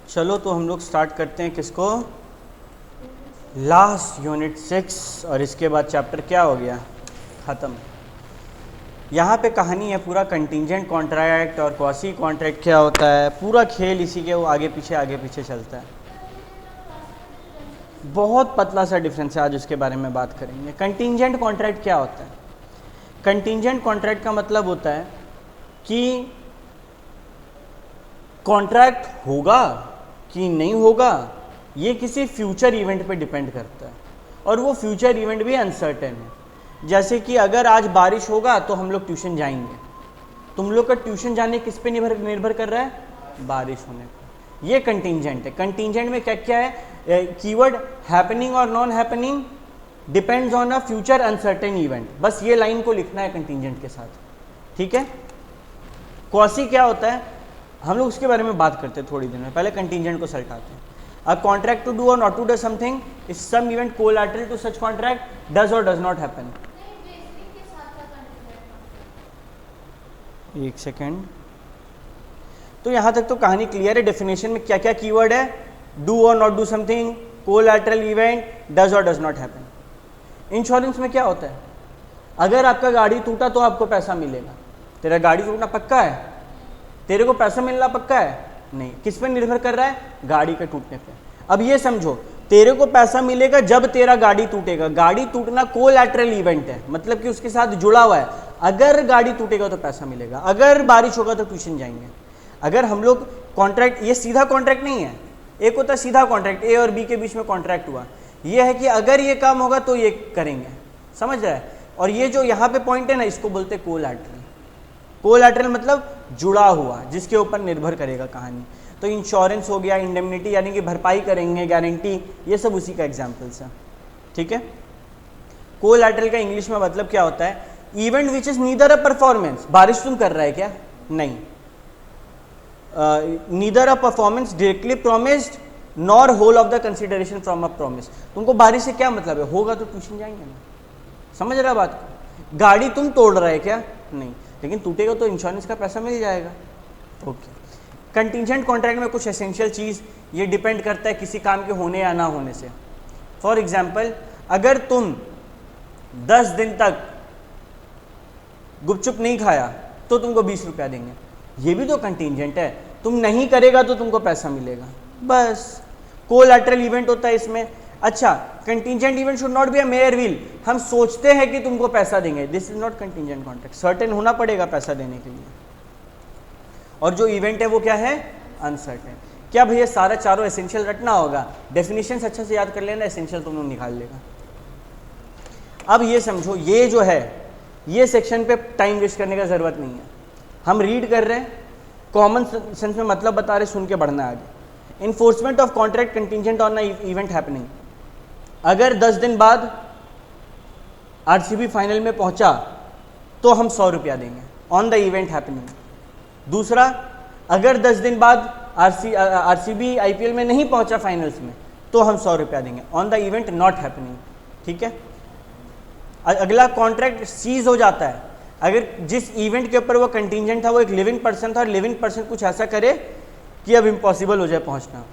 चलो तो हम लोग स्टार्ट करते हैं किसको, लास्ट यूनिट 6, और इसके बाद चैप्टर क्या हो गया, ख़त्म। यहाँ पे कहानी है पूरा कंटिंजेंट कॉन्ट्रैक्ट और क्वासी कॉन्ट्रैक्ट क्या होता है, पूरा खेल इसी के वो आगे पीछे चलता है। बहुत पतला सा डिफरेंस है, आज उसके बारे में बात करेंगे। कंटिंजेंट कॉन्ट्रैक्ट क्या होता है? कंटिंजेंट कॉन्ट्रैक्ट का मतलब होता है कि कॉन्ट्रैक्ट होगा कि नहीं होगा ये किसी फ्यूचर इवेंट पे डिपेंड करता है, और वो फ्यूचर इवेंट भी अनसर्टेन है। जैसे कि अगर आज बारिश होगा तो हम लोग ट्यूशन जाएंगे, तुम लोग का ट्यूशन जाने किस पे निर्भर कर रहा है, बारिश होने पर। ये कंटिंजेंट है। कंटिंजेंट में क्या क्या है, कीवर्ड हैपनिंग और non happening depends on a future uncertain event. बस ये लाइन को लिखना है कंटिंजेंट के साथ, ठीक है। क्वासी क्या होता है, हम लोग उसके बारे में बात करते हैं थोड़ी देर में, पहले कंटिंजेंट को सरकाते हैं। A contract to do or not to do something is some event collateral to such contract does or does not happen. एक सेकेंड, तो यहां तक तो कहानी क्लियर है। डेफिनेशन में क्या क्या कीवर्ड है, do or not do something, collateral event, does or does not happen. Insurance में क्या होता है, अगर आपका गाड़ी टूटा तो आपको पैसा मिलेगा। तेरा गाड़ी टूटना पक्का है, तेरे को पैसा मिलना पक्का है नहीं, किस पे निर्भर कर रहा है, गाड़ी के टूटने पे। अब ये समझो, तेरे को पैसा मिलेगा जब तेरा गाड़ी टूटेगा। गाड़ी टूटना कोलैटरल इवेंट है, मतलब कि उसके साथ जुड़ा हुआ है। अगर गाड़ी टूटेगा तो पैसा मिलेगा, अगर बारिश होगा तो ट्यूशन जाएंगे। अगर हम लोग कॉन्ट्रैक्ट, ये सीधा कॉन्ट्रैक्ट नहीं है, एक होता है सीधा कॉन्ट्रैक्ट, ए और बी के बीच में कॉन्ट्रैक्ट हुआ, ये है कि अगर ये काम होगा तो ये करेंगे, समझ रहा है। और ये जो यहाँ पे पॉइंट है ना, इसको बोलते हैं कोलैटरल। कोलैटरल मतलब जुड़ा हुआ, जिसके ऊपर निर्भर करेगा कहानी। तो इंश्योरेंस हो गया, इंडेमनिटी यानी कि भरपाई करेंगे, गारंटी, ये सब उसी का एग्जाम्पल्स है, ठीक है। कोलैटरल का इंग्लिश में मतलब क्या होता है, event which is neither a performance. बारिश तुम कर रहा है क्या, नहीं, neither a performance directly promised nor whole of the consideration from a promise. तुमको बारिश से क्या मतलब है, होगा तो ट्यूशन जाएंगे ना, समझ रहा बात को। गाड़ी तुम तोड़ रहा है क्या, नहीं, लेकिन टूटेगा तो इंश्योरेंस का पैसा मिल जाएगा, ओके। कंटिंजेंट कॉन्ट्रैक्ट में कुछ एसेंशियल चीज़ ये डिपेंड करता है किसी काम के होने या ना होने से। फॉर एग्जाम्पल, अगर तुम 10 दिन तक गुपचुप नहीं खाया तो तुमको 20 रुपया देंगे, ये भी तो कंटिंजेंट है। तुम नहीं करेगा तो तुमको पैसा मिलेगा, बस कोलैटरल इवेंट होता है इसमें। अच्छा, contingent event should not be a mayor will. हम सोचते हैं कि तुमको पैसा देंगे, this is not contingent contract. Certain होना पड़ेगा पैसा देने के लिए, और जो इवेंट है वो क्या है, अनसर्टेन। क्या भैया सारा चारों एसेंशियल रटना होगा, डेफिनेशन अच्छा से याद कर लेना, एसेंशियल तुम लोग निकाल लेगा। अब ये समझो, ये जो है, ये सेक्शन पे टाइम वेस्ट करने का जरूरत नहीं है। हम रीड कर रहे हैं, कॉमन सेंस में मतलब बता रहे, सुन के बढ़ना है आगे। Enforcement of contract contingent on event happening. अगर 10 दिन बाद आरसीबी फाइनल में पहुंचा तो हम 100 रुपया देंगे ऑन द इवेंट हैपनिंग। दूसरा, अगर 10 दिन बाद आरसीबी आईपीएल में नहीं पहुंचा फाइनल्स में तो हम 100 रुपया देंगे on the event not happening, ठीक है। अगला, कॉन्ट्रैक्ट सीज हो जाता है अगर जिस इवेंट के ऊपर वो कंटिंजेंट था वो एक लिविंग पर्सन था, और लिविंग पर्सन कुछ ऐसा करे कि अब इम्पॉसिबल हो जाए पहुंचना।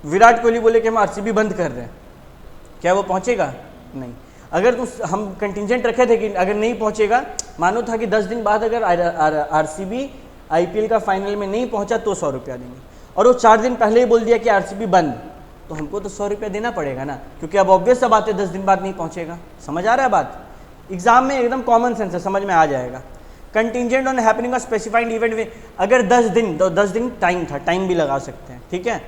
विराट कोहली बोले कि हम आरसीबी बंद कर रहे हैं, क्या वो पहुंचेगा, नहीं। अगर हम कंटिंजेंट रखे थे कि अगर नहीं पहुंचेगा, मानो था कि 10 दिन बाद अगर आरसीबी आईपीएल का फाइनल में नहीं पहुंचा तो 100 रुपया देंगे, और वो 4 दिन पहले ही बोल दिया कि आरसीबी बंद, तो हमको तो 100 रुपया देना पड़ेगा ना, क्योंकि अब ऑब्वियस सा बात है 10 दिन बाद नहीं पहुंचेगा। समझ आ रहा है बात, एग्जाम में एकदम कॉमन सेंस है, समझ में आ जाएगा। Contingent on happening of specified event में, अगर 10 दिन तो 10 दिन टाइम था, टाइम भी लगा सकते हैं, ठीक है।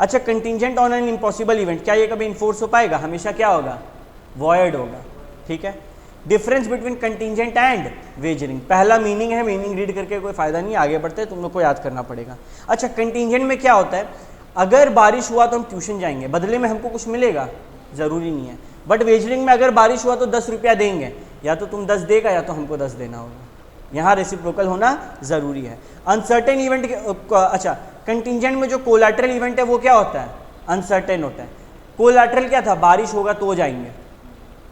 अच्छा, contingent on an impossible event, क्या ये कभी इन्फोर्स हो पाएगा, हमेशा क्या होगा, वॉइड होगा, ठीक है। Difference between contingent and wagering, पहला मीनिंग है, मीनिंग रीड करके कोई फायदा नहीं, आगे बढ़ते तुम लोग को याद करना पड़ेगा। अच्छा, कंटिंजेंट में क्या होता है, अगर बारिश हुआ तो हम ट्यूशन जाएंगे, बदले में हमको कुछ मिलेगा, जरूरी नहीं है। बट वेजरिंग में अगर बारिश हुआ तो 10 रुपया देंगे, या तो तुम 10 देगा या तो हमको 10 देना होगा, यहाँ रेसिप्रोकल होना जरूरी है। अनसर्टेन इवेंट, अच्छा, कंटिंजेंट में जो कोलैटरल इवेंट है वो क्या होता है, अनसर्टेन होता है। कोलैटरल क्या था, बारिश होगा तो जाएंगे,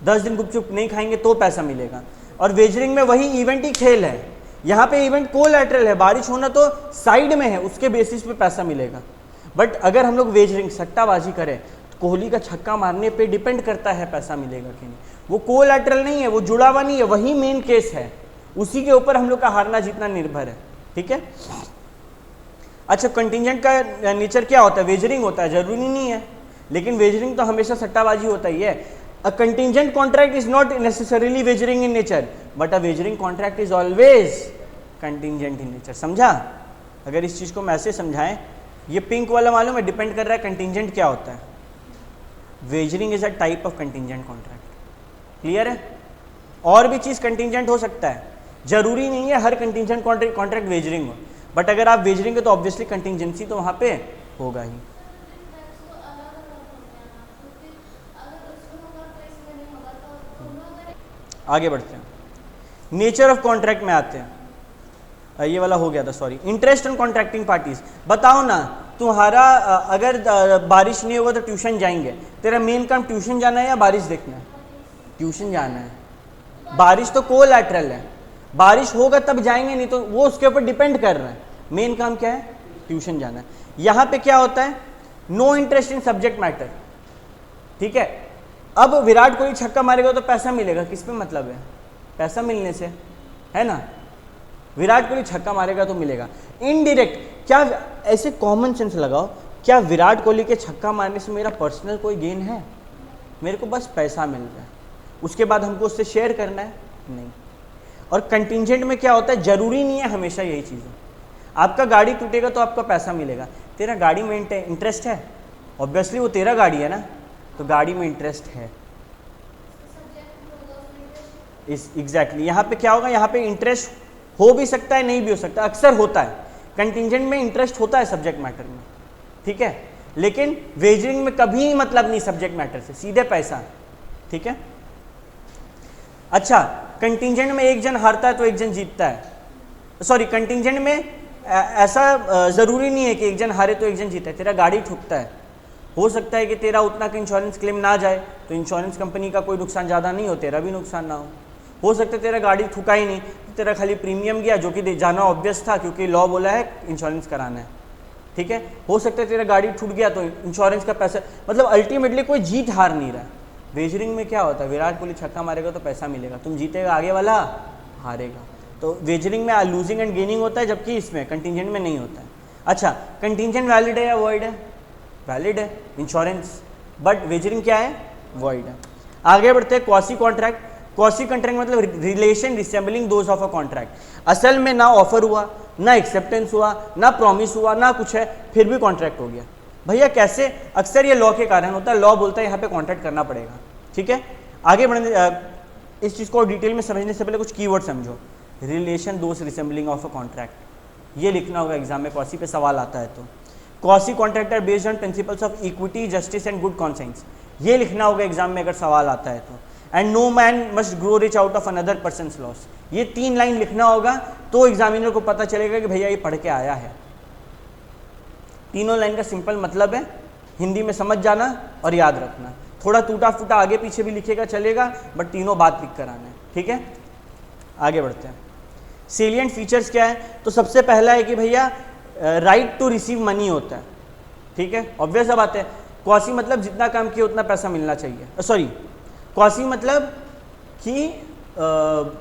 10 दिन गुपचुप नहीं खाएंगे तो पैसा मिलेगा। और वेजरिंग में वही इवेंट ही खेल है, यहाँ पे इवेंट कोलैटरल है, बारिश होना तो साइड में है, उसके बेसिस पे पैसा मिलेगा। बट अगर हम लोग वेजरिंग सट्टाबाजी करें तो कोहली का छक्का मारने पे डिपेंड करता है पैसा मिलेगा कि नहीं। वो कोलैटरल नहीं है, वो जुड़ा हुआ नहीं है, वही मेन केस है, उसी के ऊपर हम लोग का हारना जीतना निर्भर है। ठीक है। अच्छा, कंटिजेंट का नेचर क्या होता है? वेजरिंग होता है, जरूरी नहीं है, लेकिन वेजरिंग तो हमेशा सट्टाबाजी होता ही है। A contingent contract is not necessarily wagering in nature, but a wagering contract is always contingent in nature. समझा? अगर इस चीज को मैं ऐसे समझाएं, ये पिंक वाला मालूम है डिपेंड कर रहा है कंटिजेंट क्या होता है। Wagering is a type of contingent contract. Clear है? और भी चीज कंटिजेंट हो सकता है, जरूरी नहीं है हर कंटिजेंट कॉन्ट्रैक्ट वेजरिंग हो, बट अगर आप वेजरिंग है तो ऑब्वियसली कंटिजेंसी तो वहां पे होगा ही। आगे बढ़ते हैं, नेचर ऑफ कॉन्ट्रैक्ट में आते हैं। ये वाला हो गया था, sorry. Interest on contracting parties. बताओ ना, तुम्हारा अगर बारिश नहीं होगा तो ट्यूशन जाएंगे, तेरा मेन काम ट्यूशन जाना है या बारिश देखना है? ट्यूशन जाना है। बारिश तो कोलैटरल है, बारिश होगा तब जाएंगे, नहीं तो वो उसके ऊपर डिपेंड कर रहा है। मेन काम क्या है? ट्यूशन जाना है। यहां पे क्या होता है? No interest in subject matter. ठीक है। अब विराट कोहली छक्का मारेगा तो पैसा मिलेगा, किस पे मतलब है? पैसा मिलने से, है ना। विराट कोहली छक्का मारेगा तो मिलेगा। इनडायरेक्ट, क्या ऐसे कॉमन सेंस लगाओ, क्या विराट कोहली के छक्का मारने से मेरा पर्सनल कोई गेन है? मेरे को बस पैसा मिल रहा है, उसके बाद हमको उससे शेयर करना है? नहीं। और कंटिजेंट में क्या होता है? जरूरी नहीं है हमेशा यही चीज़ हो। आपका गाड़ी टूटेगा तो आपका पैसा मिलेगा, तेरा गाड़ी में इंटरेस्ट है, ऑब्वियसली वो तेरा गाड़ी है ना, तो गाड़ी में इंटरेस्ट है। इस एग्जैक्टली यहाँ पे क्या होगा? यहाँ पे इंटरेस्ट हो भी सकता है, नहीं भी हो सकता, अक्सर होता है। कंटिजेंट में इंटरेस्ट होता है सब्जेक्ट मैटर में, ठीक है, लेकिन वेजरिंग में कभी मतलब नहीं सब्जेक्ट मैटर से, सीधे पैसा। ठीक है। अच्छा, कंटिजेंट में एक जन हारता है तो एक जन जीतता है। सॉरी, कंटिजेंट में ऐसा जरूरी नहीं है कि एक जन हारे तो एक जन जीता है। तेरा गाड़ी ठुकता है, हो सकता है कि तेरा उतना का इंश्योरेंस क्लेम ना जाए, तो इंश्योरेंस कंपनी का कोई नुकसान ज़्यादा नहीं हो, तेरा भी नुकसान ना हो सकता है तेरा गाड़ी ठुका ही नहीं, तेरा खाली प्रीमियम गया, जो कि जाना ऑब्वियस था क्योंकि लॉ बोला है इंश्योरेंस कराना है। ठीक है। हो सकता है तेरा गाड़ी छूट गया तो इंश्योरेंस का पैसा, मतलब अल्टीमेटली कोई जीत हार नहीं रहा। वेजरिंग में क्या होता है? विराट कोहली छक्का मारेगा तो पैसा मिलेगा, तुम जीतेगा, आगे वाला हारेगा। तो वेजरिंग में लूजिंग एंड गेनिंग होता है, जबकि इसमें कंटिजेंट में नहीं होता है। अच्छा, कंटिजेंट वैलिड है या वॉइड है? वैलिड है, इंश्योरेंस, बट वेजरिंग क्या है? वॉइड है। आगे बढ़ते हैं, क्वासी कॉन्ट्रैक्ट। क्वासी कॉन्ट्रैक्ट मतलब relation resembling those of a contract. असल में ना ऑफर हुआ, ना एक्सेप्टेंस हुआ, ना प्रॉमिस हुआ, ना कुछ है, फिर भी कॉन्ट्रैक्ट हो गया। भैया कैसे? अक्सर ये लॉ के कारण होता है, लॉ बोलता है यहाँ पे कॉन्ट्रैक्ट करना पड़ेगा। ठीक है। आगे बढ़ने, इस चीज़ को डिटेल में समझने से पहले कुछ कीवर्ड समझो। Relation those resembling of a contract, ये लिखना होगा एग्जाम में, क्वासी पे सवाल आता है तो। Quasi contract are based on principles of equity, justice and good conscience, ये लिखना होगा एग्जाम में अगर सवाल आता है तो। And no man must grow rich out of another person's loss, ये 3 लाइन लिखना होगा तो एग्जामिनर को पता चलेगा कि भैया ये पढ़ के आया है। तीनों लाइन का सिंपल मतलब है, हिंदी में समझ जाना और याद रखना। थोड़ा टूटा फूटा आगे पीछे भी लिखेगा चलेगा, बट तीनों बात लिख कर आना है। ठीक है। आगे बढ़ते हैं। सेलिएंट फीचर्स क्या है? तो सबसे पहला है कि भैया राइट टू रिसीव मनी होता है। ठीक है, ऑब्वियस बात है। क्वासी मतलब जितना काम किया उतना पैसा मिलना चाहिए। सॉरी, क्वासी मतलब कि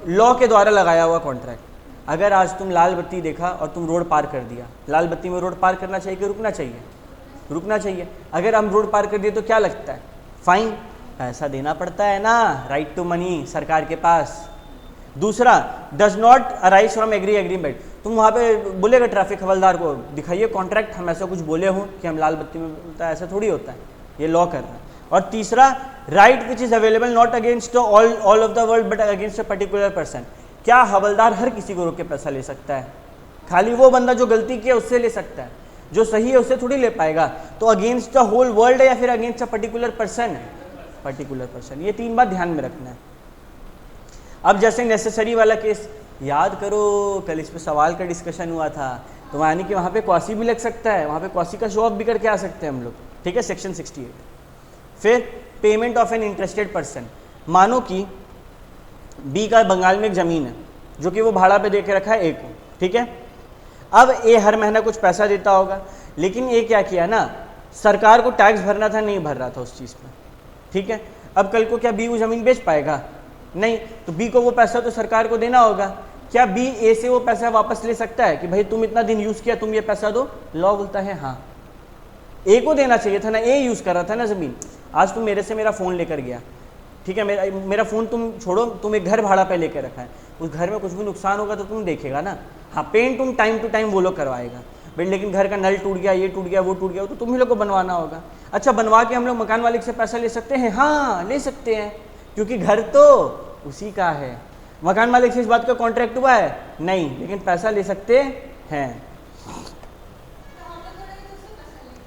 लॉ के द्वारा लगाया हुआ कॉन्ट्रैक्ट। अगर आज तुम लाल बत्ती देखा और तुम रोड पार कर दिया, लाल बत्ती में रोड पार करना चाहिए कि रुकना चाहिए? रुकना चाहिए। अगर हम रोड पार कर दिए तो क्या लगता है? फाइन, पैसा देना पड़ता है ना, राइट टू मनी सरकार के पास। दूसरा, does not arise from agreement. तुम वहाँ पे बोलेगा ट्रैफिक हवलदार को, दिखाइए कॉन्ट्रैक्ट, हम ऐसा कुछ बोले हों कि हम लाल बत्ती में बोलता है, ऐसा थोड़ी होता है, ये लॉ कर रहा है। और तीसरा, right which is available not against all of the world but against a particular person. क्या हवलदार हर किसी को रोक के पैसा ले सकता है? खाली वो बंदा जो गलती किया उससे ले सकता है, जो सही है उससे थोड़ी ले पाएगा। तो अगेंस्ट द होल वर्ल्ड है या फिर against a particular person? Particular person. ये 3 बात ध्यान में रखना है। अब जैसे नेसेसरी वाला केस याद करो, कल इस पे सवाल का डिस्कशन हुआ था, तो यानी कि वहाँ पे क्वासी भी लग सकता है, वहाँ पे क्वासी का शो ऑफ भी करके आ सकते हैं हम लोग। ठीक है, सेक्शन 68। फिर payment of an interested person. मानो कि बी का बंगाल में एक ज़मीन है जो कि वो भाड़ा पे दे के रखा है ए को। ठीक है। अब ए हर महीना कुछ पैसा देता होगा, लेकिन ये क्या किया ना, सरकार को टैक्स भरना था, नहीं भर रहा था उस चीज़ पर, ठीक है। अब कल को क्या बी वो ज़मीन बेच पाएगा? नहीं, तो बी को वो पैसा तो सरकार को देना होगा। क्या बी ए से वो पैसा वापस ले सकता है कि भाई तुम इतना दिन यूज़ किया, तुम ये पैसा दो? लॉ बोलता है हाँ। ए को देना चाहिए था ना, ए यूज़ कर रहा था ना ज़मीन। आज तुम मेरे से मेरा फ़ोन लेकर गया, ठीक है, मेरा फ़ोन तुम छोड़ो, तुम एक घर भाड़ा पे लेकर रखा है, उस घर में कुछ भी नुकसान होगा तो तुम देखेगा ना। हाँ, पेंट तुम टाइम टू टाइम वो लोग करवाएगा, बट लेकिन घर का नल टूट गया, ये टूट गया, वो टूट गया, तो तुम ही लोग को बनवाना होगा। अच्छा, बनवा के हम लोग मकान मालिक से पैसा ले सकते हैं? हाँ, ले सकते हैं, क्योंकि घर तो उसी का है। मकान मालिक से इस बात का कॉन्ट्रैक्ट हुआ है? नहीं, लेकिन पैसा ले सकते हैं।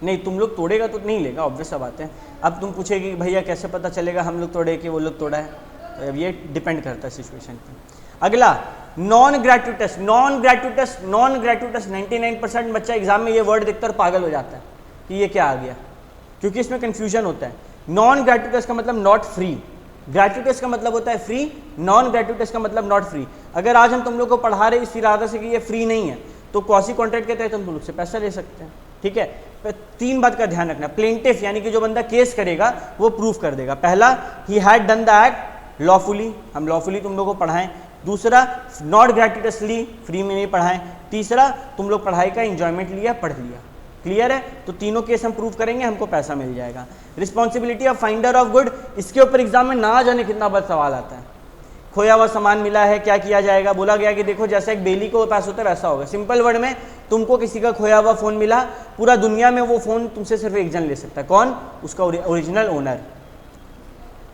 नहीं, तुम लोग तोड़ेगा तो नहीं लेगा, ऑब्वियस सा बात है। अब तुम पूछेगी भैया कैसे पता चलेगा हम लोग तोड़े कि वो लोग तोड़ा है? तो अब ये डिपेंड करता है सिचुएशन पे। अगला, नॉन ग्रेट्यूटस। नॉन ग्रेट्यूटस, नॉन ग्रेट्यूटस 99% बच्चा एग्जाम में ये वर्ड देखकर पागल हो जाता है कि ये क्या आ गया, क्योंकि इसमें कंफ्यूजन होता है। नॉन ग्रेट्यूटस का मतलब नॉट फ्री, ग्रेट्यूटस का मतलब होता है फ्री, नॉन ग्रेट्यूटस का मतलब नॉट फ्री। अगर आज हम तुम लोग को पढ़ा रहे इस इरादे से कि ये फ्री नहीं है, तो क्वासी कॉन्ट्रैक्ट के तहत हम तुम लोग से पैसा ले सकते हैं, ठीक है। 3 बात का ध्यान रखना। प्लेंटिफ यानी कि जो बंदा केस करेगा वो प्रूफ कर देगा। पहला, he had done the act lawfully, हम लॉफुली तुम लोग को पढ़ाएं। दूसरा, नॉट ग्रेट्यूटसली, फ्री में नहीं पढ़ाएं। तीसरा, तुम लोग पढ़ाई का एंजॉयमेंट लिया, पढ़ लिया। क्लियर है? तो तीनों केस हम प्रूफ करेंगे, हमको पैसा मिल जाएगा। Responsibility of finder of good, इसके ऊपर एग्जाम में ना जाने कितना बड़ा सवाल आता है। खोया हुआ सामान मिला है, क्या किया जाएगा? बोला गया कि देखो जैसा एक बेली को पास होता है वैसा होगा। सिंपल वर्ड में, तुमको किसी का खोया हुआ फोन मिला, पूरा दुनिया में वो फोन तुमसे सिर्फ एक जन ले सकता है। कौन? उसका ओरिजिनल ओनर।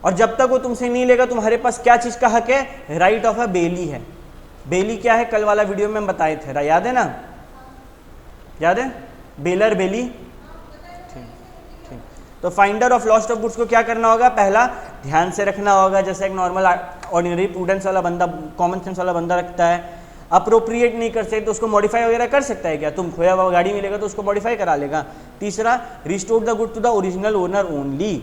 और जब तक वो तुमसे नहीं लेगा, तुम्हारे पास क्या चीज का हक है? राइट ऑफ अ बेली है। बेली क्या है? कल वाला वीडियो में हम बताए थे, याद है ना? याद है? बेलर, बेली, ठीक। तो finder of lost of goods को क्या करना होगा? पहला, ध्यान से रखना होगा, जैसे एक नॉर्मल ऑर्डिनरी प्रूडेंस वाला बंदा, कॉमन सेंस वाला बंदा रखता है। अप्रोप्रिएट नहीं कर सकते तो उसको मॉडिफाई वगैरह कर सकता है क्या? तुम खोया हुआ गाड़ी मिलेगा तो उसको मॉडिफाई करा लेगा। तीसरा, restore the good to the original owner only.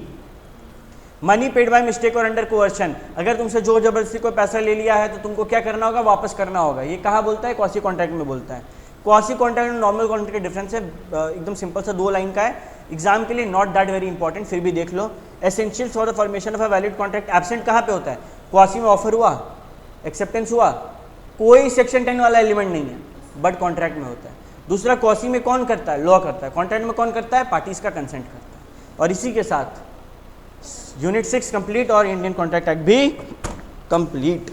Money paid by mistake or under coercion, अगर तुमसे जोर जबरदस्ती कोई पैसा ले लिया है तो तुमको क्या करना होगा? वापस करना होगा। ये कहाँ बोलता है? क्वासी कॉन्ट्रैक्ट में बोलता है। क्वासी कॉन्ट्रैक्ट और नॉर्मल कॉन्ट्रैक्ट का डिफरेंस है, एकदम सिंपल सा 2 लाइन का है। एग्जाम के लिए नॉट दैट वेरी इंपॉर्टेंट, फिर भी देख लो। Essential for the formation of a valid contract, absent कहाँ पे होता है? क्वासी में ऑफर हुआ, एक्सेप्टेंस हुआ, कोई सेक्शन 10 वाला एलिमेंट नहीं है, बट कॉन्ट्रैक्ट में होता है। दूसरा, क्वासी में कौन करता है? लॉ करता है। कॉन्ट्रैक्ट में कौन करता है? पार्टीज का कंसेंट करता है। और इसी के साथ यूनिट 6 कंप्लीट और इंडियन कॉन्ट्रैक्ट एक्ट भी कंप्लीट।